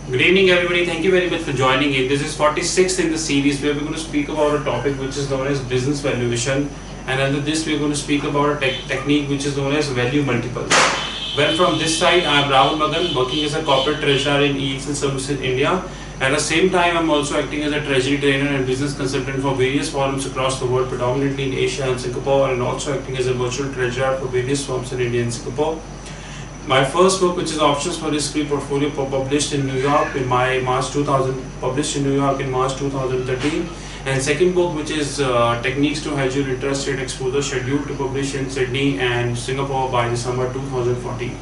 Good evening, everybody. Thank you very much for joining in. This is 46th in the series where we're going to speak about a topic which is known as business valuation, and under this we're going to speak about a technique which is known as value multiples. Well, from this side, I am Rahul Magan, working as a corporate treasurer in EXL Services India. At the same time, I'm also acting as a treasury trainer and business consultant for various firms across the world, predominantly in Asia and Singapore, and also acting as a virtual treasurer for various firms in India and Singapore. My first book, which is Options for Risk-Free Portfolio, published in New York in March 2013, and second book, which is Techniques to Hedge Your Interest Rate Exposure, scheduled to publish in Sydney and Singapore by December 2014.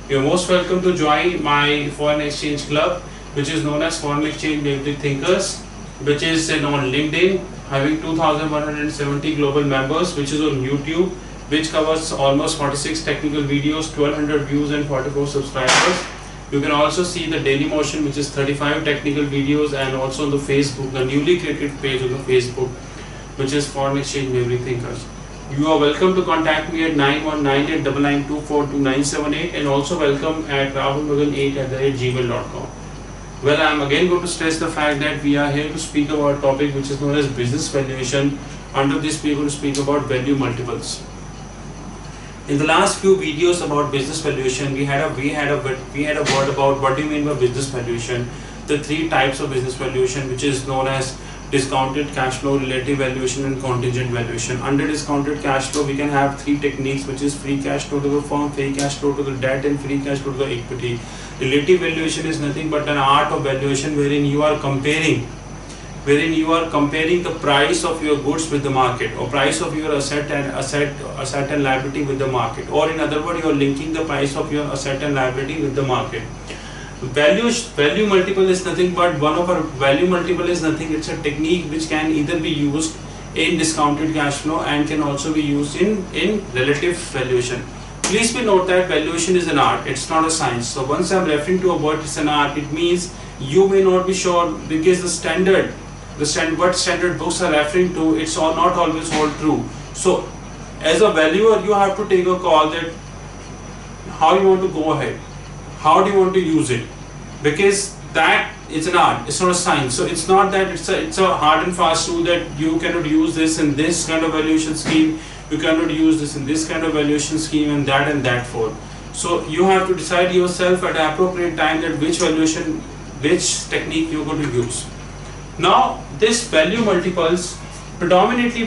You're most welcome to join my foreign exchange club, which is known as Foreign Exchange Basic Thinkers, which is on LinkedIn, having 2,170 global members, which is on YouTube, which covers almost 46 technical videos, 1200 views and 44 subscribers. You can also see the Daily Motion, which is 35 technical videos, and also on the Facebook, the newly created page on the Facebook, which is Foreign Exchange Memory Thinkers. You are welcome to contact me at 919899242978 and also welcome at rahulmagan8@gmail.com. Well, I am again going to stress the fact that we are here to speak about a topic which is known as business valuation. Under this, we are going to speak about value multiples. In the last few videos about business valuation, we had a word about what do you mean by business valuation, the three types of business valuation, which is known as discounted cash flow, relative valuation, and contingent valuation. Under discounted cash flow, we can have three techniques, which is free cash flow to the firm, free cash flow to the debt, and free cash flow to the equity. Relative valuation is nothing but an art of valuation wherein you are comparing the price of your goods with the market, or price of your asset and liability with the market, or in other words, you are linking the price of your asset and liability with the market. Value multiple is nothing but it's a technique which can either be used in discounted cash flow and can also be used in relative valuation. Please be note that valuation is an art, it's not a science. So once I'm referring to a word it's an art, it means you may not be sure, because what standard books are referring to, it's all not always hold true. So as a valuer, you have to take a call that how you want to go ahead, how do you want to use it, because that is an art, it's not a science. So it's not that it's a hard and fast rule that you cannot use this in this kind of valuation scheme, you cannot use this in this kind of valuation scheme, and that for. So you have to decide yourself at the appropriate time that which technique you're going to use. Now, this value multiples, predominantly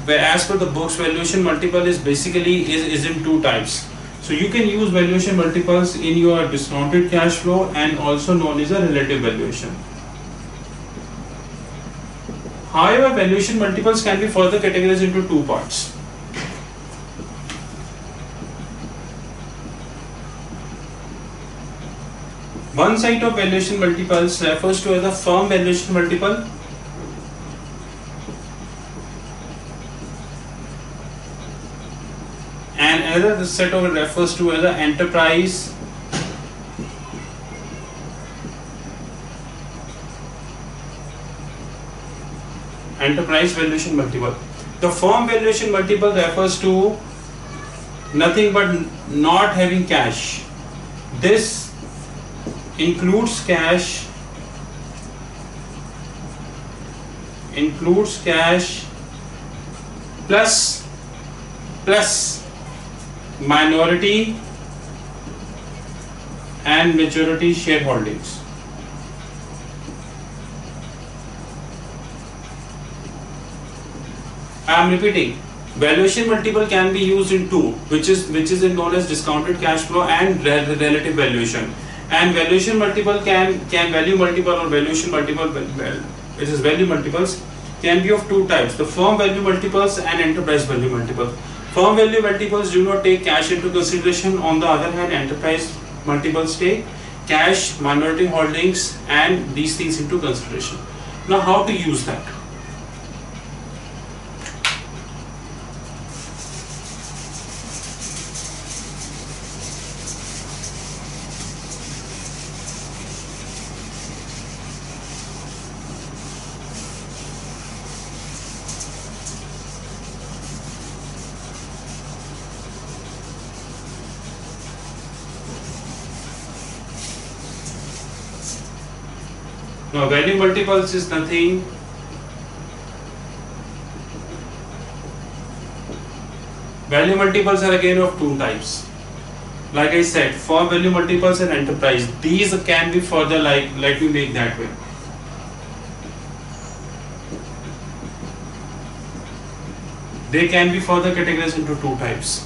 as per the books, valuation multiple is basically is in two types. So you can use valuation multiples in your discounted cash flow and also known as a relative valuation. However, valuation multiples can be further categorized into two parts. One side of valuation multiples refers to as a firm valuation multiple, and another set of it refers to as an enterprise valuation multiple. The firm valuation multiple refers to nothing but not having cash. This includes cash plus minority and majority shareholdings. I am repeating, valuation multiple can be used in two, which is known as discounted cash flow and relative valuation. And valuation multiple can value multiple or valuation multiple, which is value multiples, can be of two types: the firm value multiples and enterprise value multiples. Firm value multiples do not take cash into consideration. On the other hand, enterprise multiples take cash, minority holdings, and these things into consideration. Now, how to use that? Now value multiples is nothing value multiples are again of two types. Like I said, for value multiples and enterprise, these can be further, like, let me make that way. They can be further categorized into two types.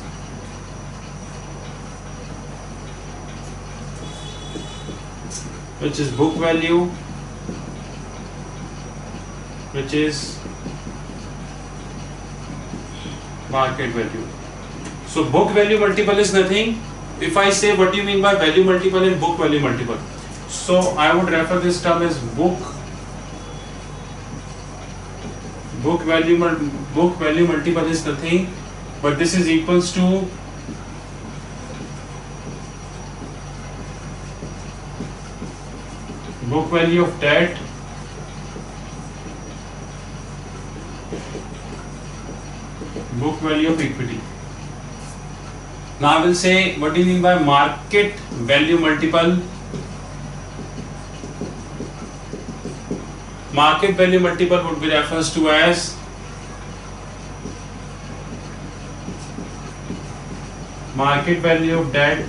Which is book value, which is market value. So book value multiple is nothing. If I say what do you mean by value multiple and book value multiple, so I would refer this term as book value multiple is nothing, but this is equals to book value of debt book value of equity. Now I will say what do you mean by market value multiple. Market value multiple would be refers to as market value of debt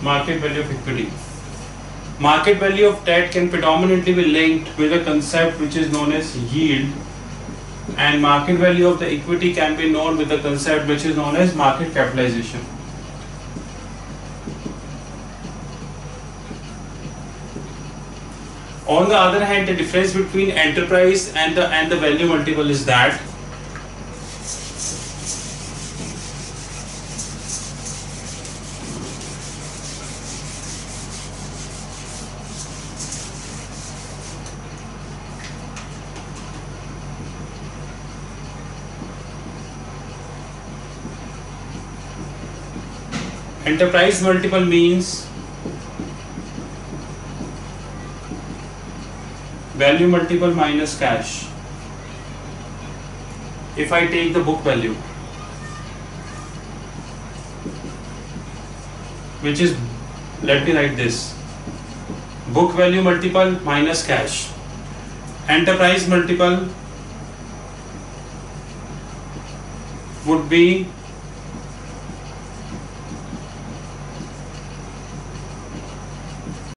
market value of equity. Market value of debt can predominantly be linked with a concept which is known as yield, and market value of the equity can be known with a concept which is known as market capitalization. On the other hand, the difference between enterprise and the value multiple is that enterprise multiple means value multiple minus cash. If I take the book value, which is, let me write this, book value multiple minus cash, enterprise multiple would be